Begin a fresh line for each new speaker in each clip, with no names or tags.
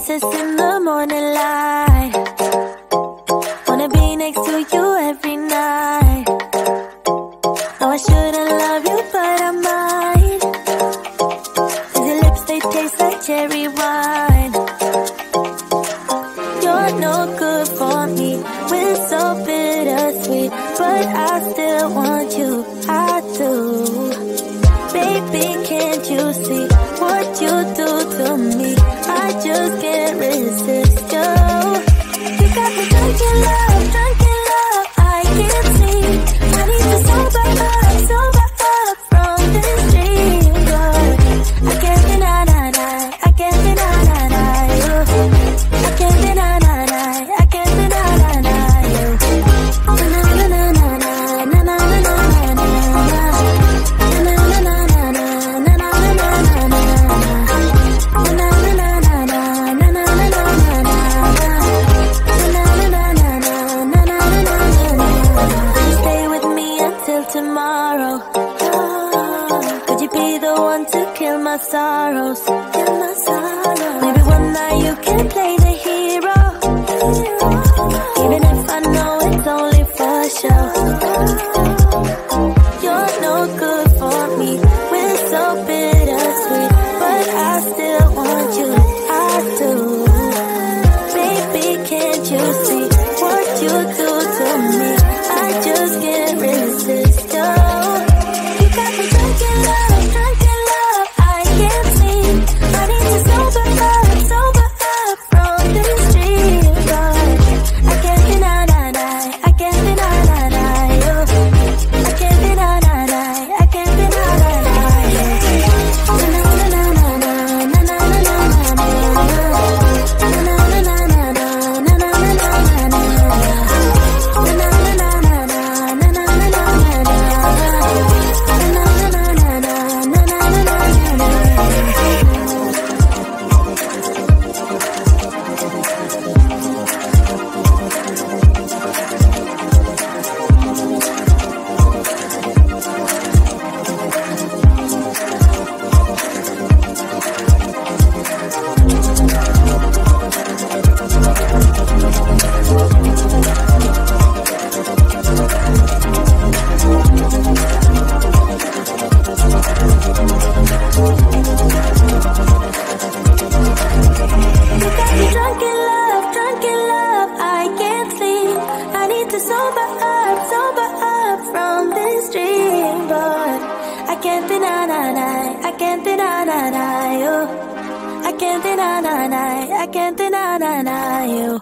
kisses in the morning light. Wanna be next to you every night. No, I shouldn't love you, but I might. 'Cause your lips, they taste like cherry wine. You're no good for me, we're so bittersweet, but I still want you, I do. Baby, can't you see what you do to me? I just can't resist you. You got me drunk in love, I can't sleep. I need to sober up from this dream, girl. I can't deny, I can't deny you. I can't deny, I can't deny you. Na na na na na na na na na na. Tomorrow, could you be the one to kill my sorrows? Maybe one night you can play the hero, even if I know it's only for show. You're no good for me, we're so bittersweet, but I still want you, I do. Baby, can't you see what you do to me? I just can't resist. You got me drunk in love, I can't sleep. I need to sober up from this dream, but I can't deny, I can't deny you. I can't deny, I can't deny you. Na na na na na na na na na na na na na na. I can't deny you.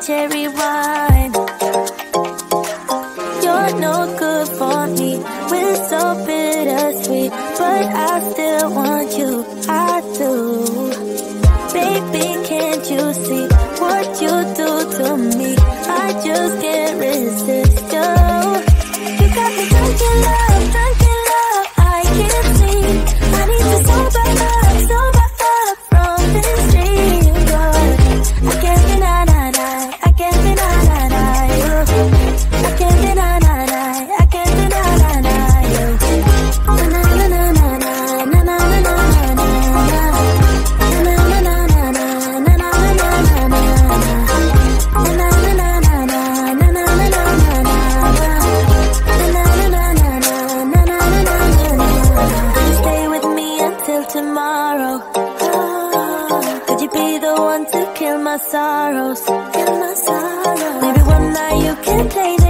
cherry wine. You're no good for me, we're so bittersweet, but I still want you, I do. Baby, can't you see what you do to me? I just can't resist you. You got me drunk in love, I can't sleep. I need to sober up from this dream, girl. I can't deny, I can't deny, you. I can't deny, I can't deny, you. Na na na na na na na na na na na. Tomorrow, could you be the one to kill my sorrows? Maybe one night you can play the